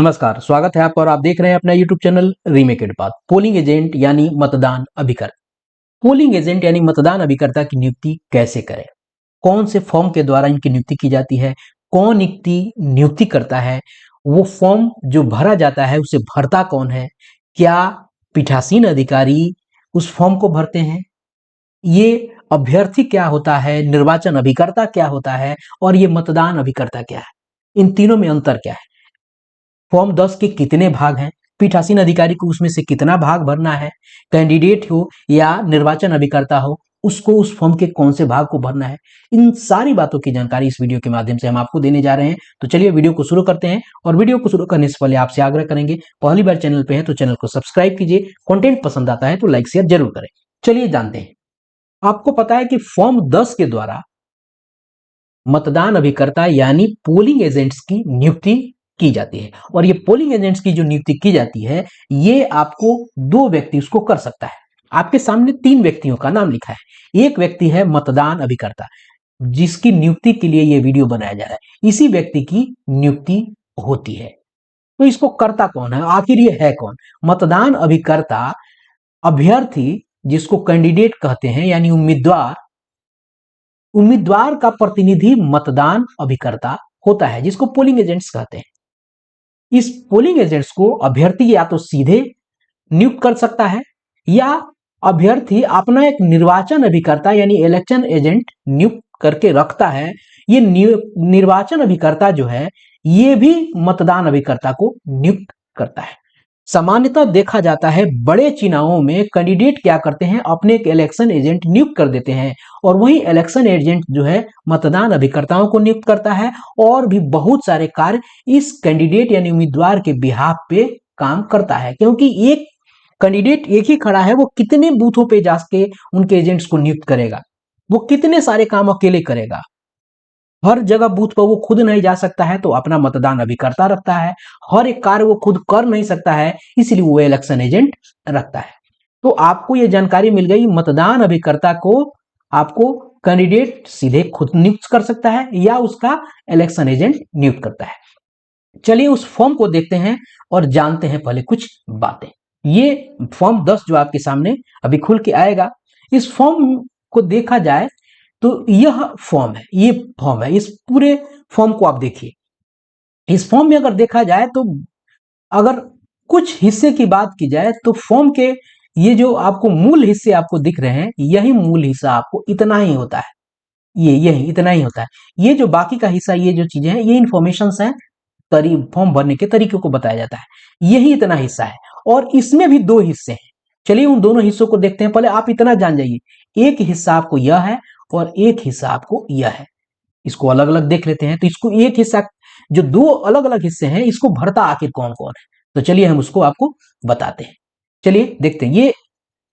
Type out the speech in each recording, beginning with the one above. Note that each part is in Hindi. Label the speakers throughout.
Speaker 1: नमस्कार, स्वागत है आपका और आप देख रहे हैं अपना YouTube channel remaked path. Polling agent यानी मतदान अभिकर्ता। पोलिंग एजेंट यानी मतदान अभिकर्ता की नियुक्ति कैसे करें? कौन से फॉर्म के द्वारा इनकी नियुक्ति की जाती है? कौन नियुक्ति करता है? वो फॉर्म जो भरा जाता है उसे भरता कौन है? क्या पीठासीन अधिकारी उस फॉर्म को भरते हैं? ये अभ्यर्थी क्या होता है? निर्वाचन अभिकर्ता क्या होता है? और ये मतदान अभिकर्ता क्या है? इन तीनों में अंतर क्या है? फॉर्म 10 के कितने भाग हैं? पीठासीन अधिकारी को उसमें से कितना भाग भरना है? कैंडिडेट हो या निर्वाचन अभिकर्ता हो, उसको उस फॉर्म के कौन से भाग को भरना है? इन सारी बातों की जानकारी इस वीडियो के माध्यम से हम आपको देने जा रहे हैं। तो चलिए वीडियो को शुरू करते हैं। और वीडियो को शुरू करने से पहले आपसे आग्रह करेंगे, पहली बार चैनल पे है तो चैनल को सब्सक्राइब कीजिए। कंटेंट पसंद आता है तो लाइक शेयर जरूर करें। चलिए जानते हैं। आपको पता है कि फॉर्म 10 के द्वारा मतदान अभिकर्ता यानी पोलिंग एजेंट्स की नियुक्ति की जाती है। और ये पोलिंग एजेंट्स की जो नियुक्ति की जाती है, ये आपको दो व्यक्ति उसको कर सकता है। आपके सामने तीन व्यक्तियों का नाम लिखा है। एक व्यक्ति है मतदान अभिकर्ता, जिसकी नियुक्ति के लिए ये वीडियो बनाया जा रहा है। इसी व्यक्ति की नियुक्ति होती है। तो इसको करता कौन है? आखिर ये है कौन? मतदान अभिकर्ता अभ्यर्थी, जिसको कैंडिडेट कहते हैं यानी उम्मीदवार, उम्मीदवार का प्रतिनिधि मतदान अभिकर्ता होता है, जिसको पोलिंग एजेंट्स कहते हैं। इस पोलिंग एजेंट्स को अभ्यर्थी या तो सीधे नियुक्त कर सकता है या अभ्यर्थी अपना एक निर्वाचन अभिकर्ता यानी इलेक्शन एजेंट नियुक्त करके रखता है। ये निर्वाचन अभिकर्ता जो है, ये भी मतदान अभिकर्ता को नियुक्त करता है। सामान्यतः देखा जाता है बड़े चुनावों में कैंडिडेट क्या करते हैं, अपने एक इलेक्शन एजेंट नियुक्त कर देते हैं और वही इलेक्शन एजेंट जो है मतदान अभिकर्ताओं को नियुक्त करता है और भी बहुत सारे कार्य इस कैंडिडेट यानी उम्मीदवार के बिहाफ पे काम करता है। क्योंकि एक कैंडिडेट एक ही खड़ा है, वो कितने बूथों पे जाके उनके एजेंट्स को नियुक्त करेगा? वो कितने सारे काम अकेले करेगा? हर जगह बूथ पर वो खुद नहीं जा सकता है, तो अपना मतदान अभिकर्ता रखता है। हर एक कार्य वो खुद कर नहीं सकता है, इसलिए वो इलेक्शन एजेंट रखता है। तो आपको ये जानकारी मिल गई, मतदान अभिकर्ता को आपको कैंडिडेट सीधे खुद नियुक्त कर सकता है या उसका इलेक्शन एजेंट नियुक्त करता है। चलिए उस फॉर्म को देखते हैं और जानते हैं पहले कुछ बातें। ये फॉर्म 10 जो आपके सामने अभी खुल के आएगा, इस फॉर्म को देखा जाए तो यह फॉर्म है, ये फॉर्म है। इस पूरे फॉर्म को आप देखिए। इस फॉर्म में अगर देखा जाए तो अगर कुछ हिस्से की बात की जाए तो फॉर्म के ये जो आपको मूल हिस्से आपको दिख रहे हैं, यही मूल हिस्सा आपको इतना ही होता है। ये यही इतना ही होता है। ये जो बाकी का हिस्सा, ये जो चीजें हैं, ये इंफॉर्मेशन है, फॉर्म भरने के तरीके को बताया जाता है। यही इतना हिस्सा है और इसमें भी दो हिस्से हैं। चलिए उन दोनों हिस्सों को देखते हैं। पहले आप इतना जान जाइए, एक हिस्सा आपको यह है और एक हिस्सा आपको यह है। इसको अलग अलग देख लेते हैं। तो इसको एक हिस्सा, जो दो अलग अलग हिस्से हैं, इसको भरता आखिर कौन कौन है, तो चलिए हम उसको आपको बताते हैं। चलिए देखते हैं। ये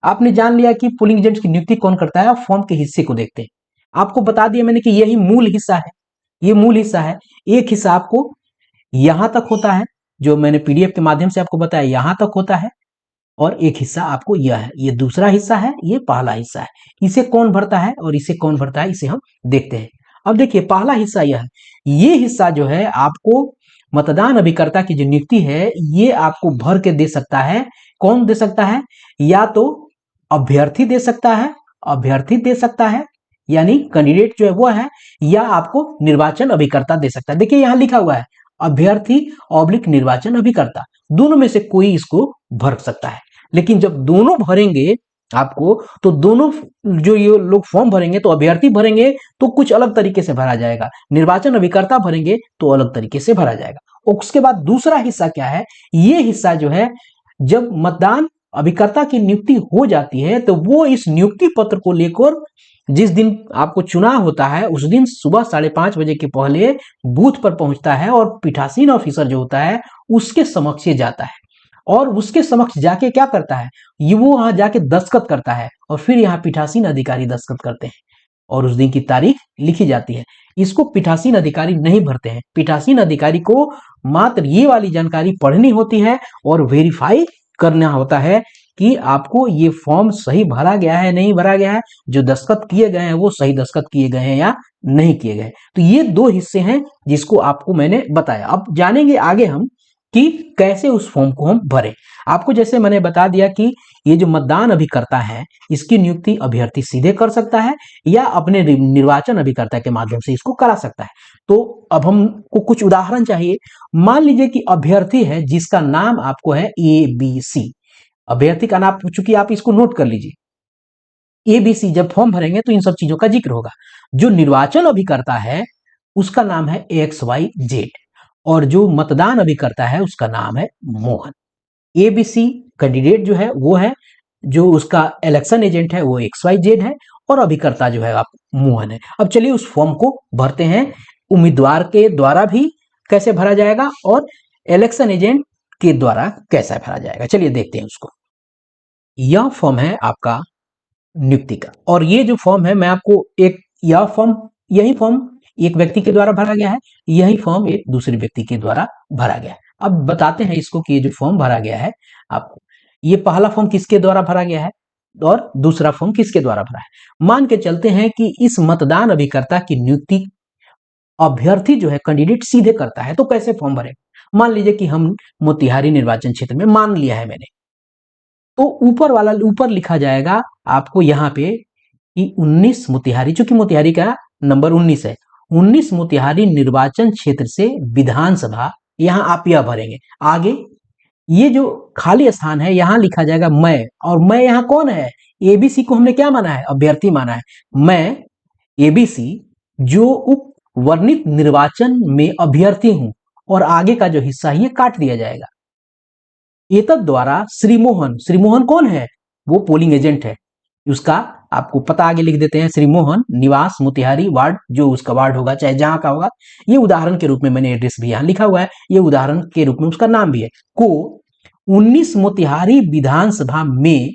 Speaker 1: आपने जान लिया कि पोलिंग एजेंट की नियुक्ति कौन करता है। फॉर्म के हिस्से को देखते हैं। आपको बता दिया मैंने कि यही मूल हिस्सा है, ये मूल हिस्सा है। एक हिस्सा आपको यहां तक होता है, जो मैंने पीडीएफ के माध्यम से आपको बताया, यहां तक होता है। और एक हिस्सा आपको यह है, ये दूसरा हिस्सा है, ये पहला हिस्सा है। इसे कौन भरता है और इसे कौन भरता है, इसे हम देखते हैं। अब देखिए, पहला हिस्सा यह है। ये हिस्सा जो है आपको मतदान अभिकर्ता की जो नियुक्ति है, ये आपको भर के दे सकता है। कौन दे सकता है? या तो अभ्यर्थी दे सकता है, अभ्यर्थी दे सकता है यानी कैंडिडेट जो है वो है, या आपको निर्वाचन अभिकर्ता दे सकता है। देखिए यहां लिखा हुआ है अभ्यर्थी ऑब्लिक निर्वाचन अभिकर्ता, दोनों में से कोई इसको भर सकता है। लेकिन जब दोनों भरेंगे आपको, तो दोनों जो ये लोग फॉर्म भरेंगे, तो अभ्यर्थी भरेंगे तो कुछ अलग तरीके से भरा जाएगा, निर्वाचन अभिकर्ता भरेंगे तो अलग तरीके से भरा जाएगा। उसके बाद दूसरा हिस्सा क्या है? ये हिस्सा जो है, जब मतदान अभिकर्ता की नियुक्ति हो जाती है, तो वो इस नियुक्ति पत्र को लेकर जिस दिन आपको चुनाव होता है, उस दिन सुबह 5:30 बजे के पहले बूथ पर पहुंचता है और पीठासीन ऑफिसर जो होता है उसके समक्ष ये जाता है। और उसके समक्ष जाके क्या करता है? ये वो वहां जाके दस्तखत करता है और फिर यहाँ पीठासीन अधिकारी दस्तखत करते हैं और उस दिन की तारीख लिखी जाती है। इसको पीठासीन अधिकारी नहीं भरते हैं। पीठासीन अधिकारी को मात्र ये वाली जानकारी पढ़नी होती है और वेरीफाई करना होता है कि आपको ये फॉर्म सही भरा गया है, नहीं भरा गया है, जो दस्तखत किए गए हैं वो सही दस्तखत किए गए हैं या नहीं किए गए। तो ये दो हिस्से हैं जिसको आपको मैंने बताया। अब जानेंगे आगे हम कि कैसे उस फॉर्म को हम भरें। आपको जैसे मैंने बता दिया कि ये जो मतदान अभिकर्ता है, इसकी नियुक्ति अभ्यर्थी सीधे कर सकता है या अपने निर्वाचन अभिकर्ता के माध्यम से इसको करा सकता है। तो अब हमको कुछ उदाहरण चाहिए। मान लीजिए कि अभ्यर्थी है जिसका नाम आपको है ABC। अभ्यर्थी का नाम, चूंकि आप इसको नोट कर लीजिए, ABC जब फॉर्म भरेंगे तो इन सब चीजों का जिक्र होगा। जो निर्वाचन अभिकर्ता है उसका नाम है XYZ और जो मतदान अभिकर्ता है उसका नाम है मोहन। ABC कैंडिडेट जो है वो है, जो उसका इलेक्शन एजेंट है वो XYZ है और अभिकर्ता जो है आप मोहन है। अब चलिए उस फॉर्म को भरते हैं। उम्मीदवार के द्वारा भी कैसे भरा जाएगा और इलेक्शन एजेंट के द्वारा कैसे भरा जाएगा, चलिए देखते हैं उसको। यह फॉर्म है आपका नियुक्ति का, और ये जो फॉर्म है मैं आपको यही फॉर्म एक व्यक्ति के द्वारा भरा गया है, यही फॉर्म एक दूसरे व्यक्ति के द्वारा भरा गया है। अब बताते हैं इसको कि ये जो फॉर्म भरा गया है आपको, ये पहला फॉर्म किसके द्वारा भरा गया है और दूसरा फॉर्म किसके द्वारा भरा है। मान के चलते हैं कि इस मतदान अभिकर्ता की नियुक्ति अभ्यर्थी जो है कैंडिडेट सीधे करता है, तो कैसे फॉर्म भरे। मान लीजिए कि हम मोतिहारी निर्वाचन क्षेत्र में मान लिया है मैंने, तो ऊपर लिखा जाएगा आपको यहाँ पे कि 19 मोतिहारी, चूंकि मोतिहारी का नंबर 19 है, 19 मोतिहारी निर्वाचन क्षेत्र से विधानसभा, यहां आप यह भरेंगे। आगे ये जो खाली स्थान है यहां लिखा जाएगा मैं, और मैं यहां कौन है, ABC को हमने क्या माना है, अभ्यर्थी माना है। मैं ABC जो उप वर्णित निर्वाचन में अभ्यर्थी हूं, और आगे का जो हिस्सा है ये काट दिया जाएगा। एतद द्वारा श्री मोहन कौन है, वो पोलिंग एजेंट है, उसका आपको पता आगे लिख देते हैं, श्री मोहन निवास मोतिहारी वार्ड, जो उसका वार्ड होगा चाहे जहां का होगा, ये उदाहरण के रूप में मैंने एड्रेस भी यहां लिखा हुआ है, ये उदाहरण के रूप में उसका नाम भी है, को 19 मोतिहारी विधानसभा में।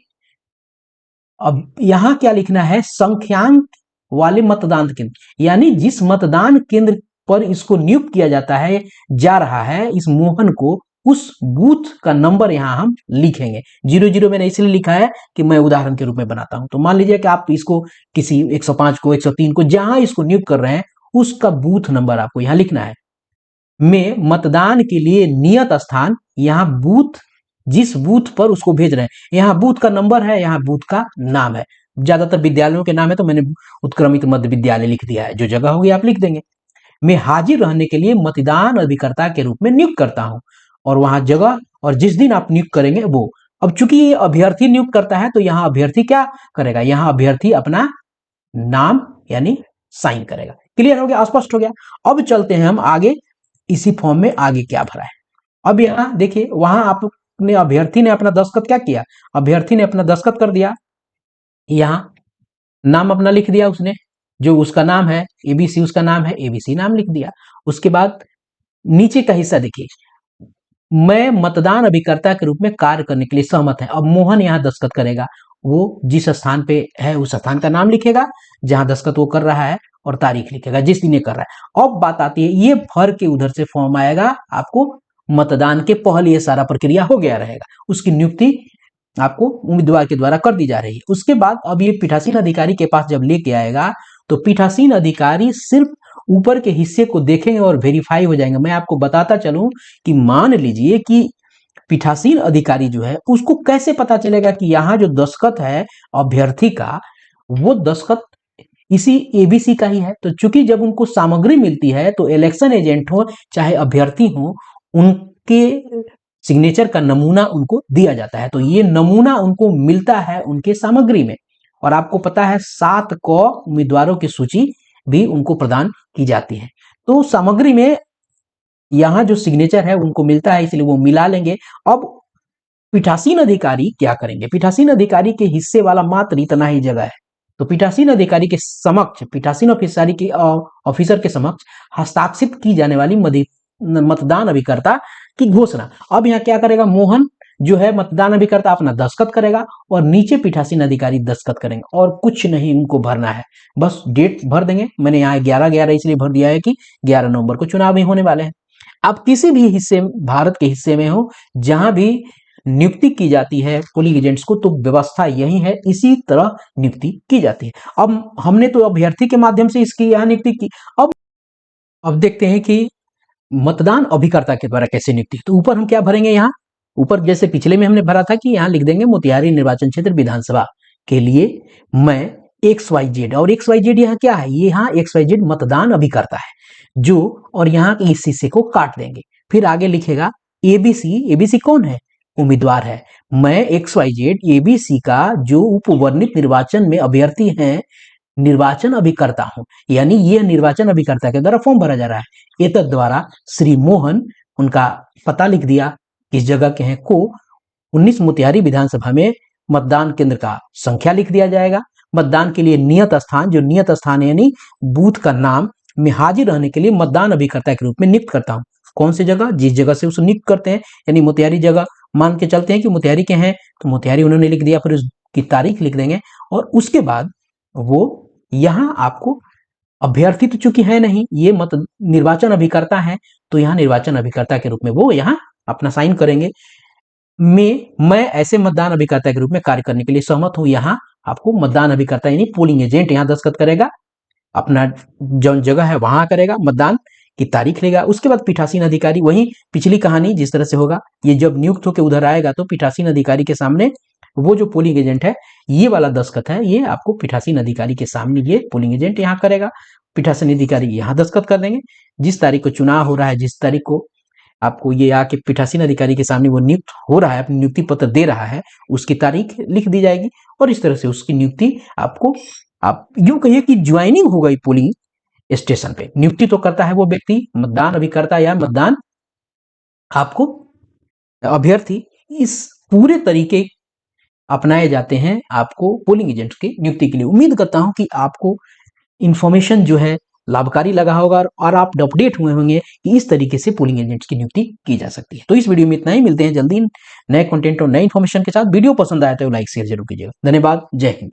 Speaker 1: अब यहां क्या लिखना है, संख्यांक वाले मतदान केंद्र, यानी जिस मतदान केंद्र पर इसको नियुक्त किया जाता है, जा रहा है इस मोहन को, उस बूथ का नंबर यहां हम लिखेंगे। 00 मैंने इसलिए लिखा है कि मैं उदाहरण के रूप में बनाता हूं। तो मान लीजिए कि आप इसको किसी 105 को 103 को जहां इसको नियुक्त कर रहे हैं उसका बूथ नंबर आपको यहां लिखना है। में मतदान के लिए नियत स्थान, यहां बूथ, जिस बूथ पर उसको भेज रहे हैं, यहाँ बूथ का नंबर है, यहाँ बूथ का नाम है। ज्यादातर विद्यालयों के नाम है तो मैंने उत्क्रमित मध्य विद्यालय लिख दिया है, जो जगह होगी आप लिख देंगे। मैं हाजिर रहने के लिए मतदान अभिकर्ता के रूप में नियुक्त करता हूं, और वहां जगह और जिस दिन आप नियुक्त करेंगे वो। अब चूंकि ये अभ्यर्थी नियुक्त करता है तो यहाँ अभ्यर्थी क्या करेगा, यहाँ अभ्यर्थी अपना नाम यानी साइन करेगा। क्लियर हो गया, स्पष्ट हो गया। अब चलते हैं हम आगे, इसी फॉर्म में आगे क्या भरा है। अब यहाँ देखिए, वहां आपने अभ्यर्थी ने अपना दस्तखत क्या किया, अभ्यर्थी ने अपना दस्तखत कर दिया, यहाँ नाम अपना लिख दिया उसने, जो उसका नाम है ABC, उसका नाम है ABC, नाम लिख दिया। उसके बाद नीचे का हिस्सा देखिए, मैं मतदान अभिकर्ता के रूप में कार्य करने के लिए सहमत है। अब मोहन यहाँ दस्तखत करेगा, वो जिस स्थान पे है उस स्थान का नाम लिखेगा जहां दस्तखत वो कर रहा है, और तारीख लिखेगा जिस दिन ये कर रहा है। अब बात आती है, ये भर के उधर से फॉर्म आएगा आपको, मतदान के पहले ये सारा प्रक्रिया हो गया रहेगा, उसकी नियुक्ति आपको उम्मीदवार के द्वारा कर दी जा रही है। उसके बाद अब ये पीठासीन अधिकारी के पास जब लेके आएगा तो पीठासीन अधिकारी सिर्फ ऊपर के हिस्से को देखेंगे और वेरीफाई हो जाएंगे। मैं आपको बताता चलूं कि मान लीजिए कि पीठासीन अधिकारी जो है उसको कैसे पता चलेगा कि यहाँ जो दस्तखत है अभ्यर्थी का, वो दस्तखत इसी ABC का ही है। तो चूंकि जब उनको सामग्री मिलती है तो इलेक्शन एजेंट हो चाहे अभ्यर्थी हो, उनके सिग्नेचर का नमूना उनको दिया जाता है। तो ये नमूना उनको मिलता है उनके सामग्री में, और आपको पता है 7 क उम्मीदवारों की सूची भी उनको प्रदान की जाती है। तो सामग्री में यहाँ जो सिग्नेचर है उनको मिलता है, इसलिए वो मिला लेंगे। अब पीठासीन अधिकारी क्या करेंगे, पीठासीन अधिकारी के हिस्से वाला मात्र इतना ही जगह है, तो पीठासीन अधिकारी के समक्ष, पीठासीन ऑफिसर के समक्ष हस्ताक्षरित की जाने वाली मतदान अभिकर्ता की घोषणा। अब यहाँ क्या करेगा, मोहन जो है मतदान अभिकर्ता अपना दस्तखत करेगा और नीचे पीठासीन अधिकारी दस्तखत करेंगे, और कुछ नहीं उनको भरना है, बस डेट भर देंगे। मैंने यहाँ 11/11 इसलिए भर दिया है कि 11 नवंबर को चुनाव भी होने वाले हैं। आप किसी भी हिस्से, भारत के हिस्से में हो जहां भी नियुक्ति की जाती है पोलिंग एजेंट्स को, तो व्यवस्था यही है, इसी तरह नियुक्ति की जाती है। अब हमने तो अभ्यर्थी के माध्यम से इसकी यहाँ नियुक्ति की। अब देखते हैं कि मतदान अभिकर्ता के द्वारा कैसे नियुक्ति। तो ऊपर हम क्या भरेंगे, यहाँ ऊपर जैसे पिछले में हमने भरा था कि यहाँ लिख देंगे मोतिहारी निर्वाचन क्षेत्र विधानसभा के लिए मैं XYZ, और XYZ यहाँ क्या है, ये यहाँ XYZ मतदान अभिकर्ता है जो, और यहाँ इस हिस्से को काट देंगे। फिर आगे लिखेगा ABC, ABC कौन है, उम्मीदवार है। मैं XYZ ABC का जो उपवर्णित निर्वाचन में अभ्यर्थी हैं निर्वाचन अभिकर्ता हूं, यानी ये निर्वाचन अभिकर्ता के द्वारा फॉर्म भरा जा रहा है। एतद द्वारा श्री मोहन, उनका पता लिख दिया किस जगह के हैं, को 19 मोतिहारी विधानसभा में मतदान केंद्र का संख्या लिख दिया जाएगा। मतदान के लिए नियत स्थान, जो नियत स्थान यानी बूथ का नाम में हाजिर रहने के लिए मतदान अभिकर्ता के रूप में नियुक्त करता हूं। कौन सी जगह, जिस जगह से उसे नियुक्त करते हैं, यानी मोतिहारी जगह मान के चलते हैं कि मोतिहारी के हैं तो मोतिहारी उन्होंने लिख दिया, फिर उसकी तारीख लिख देंगे और उसके बाद वो यहाँ आपको अभ्यर्थी तो चूंकि है नहीं, ये मत निर्वाचन अभिकर्ता है तो यहाँ निर्वाचन अभिकर्ता के रूप में वो यहाँ अपना साइन करेंगे। मैं ऐसे मतदान अभिकर्ता के रूप में कार्य करने के लिए सहमत हूं। यहाँ आपको मतदान अभिकर्ता यानी पोलिंग एजेंट यहाँ दस्तखत करेगा, अपना जो जगह है वहां करेगा, मतदान की तारीख लेगा। उसके बाद पीठासीन अधिकारी, वही पिछली कहानी जिस तरह से होगा, ये जब नियुक्त होकर उधर आएगा तो पीठासीन अधिकारी के सामने वो जो पोलिंग एजेंट है, ये वाला दस्तखत है, ये आपको पीठासीन अधिकारी के सामने ये पोलिंग एजेंट यहाँ करेगा, पीठासीन अधिकारी यहाँ दस्तखत कर देंगे। जिस तारीख को चुनाव हो रहा है, जिस तारीख को आपको ये आके पीठासीन अधिकारी के सामने वो नियुक्त हो रहा है, अपनी नियुक्ति पत्र दे रहा है, उसकी तारीख लिख दी जाएगी और इस तरह से उसकी नियुक्ति आपको, आप यूं कहिए कि ज्वाइनिंग हो गई पोलिंग स्टेशन पे। नियुक्ति तो करता है वो व्यक्ति, मतदान अभिकर्ता या मतदान आपको अभ्यर्थी। इस पूरे तरीके अपनाए जाते हैं आपको पोलिंग एजेंट की नियुक्ति के लिए। उम्मीद करता हूं कि आपको इंफॉर्मेशन जो है लाभकारी लगा होगा और आप अपडेट हुए होंगे कि इस तरीके से पोलिंग एजेंट्स की नियुक्ति की जा सकती है। तो इस वीडियो में इतना ही, मिलते हैं जल्दी नए कंटेंट और नए इन्फॉर्मेशन के साथ। वीडियो पसंद आया तो लाइक शेयर जरूर कीजिएगा। धन्यवाद, जय हिंद।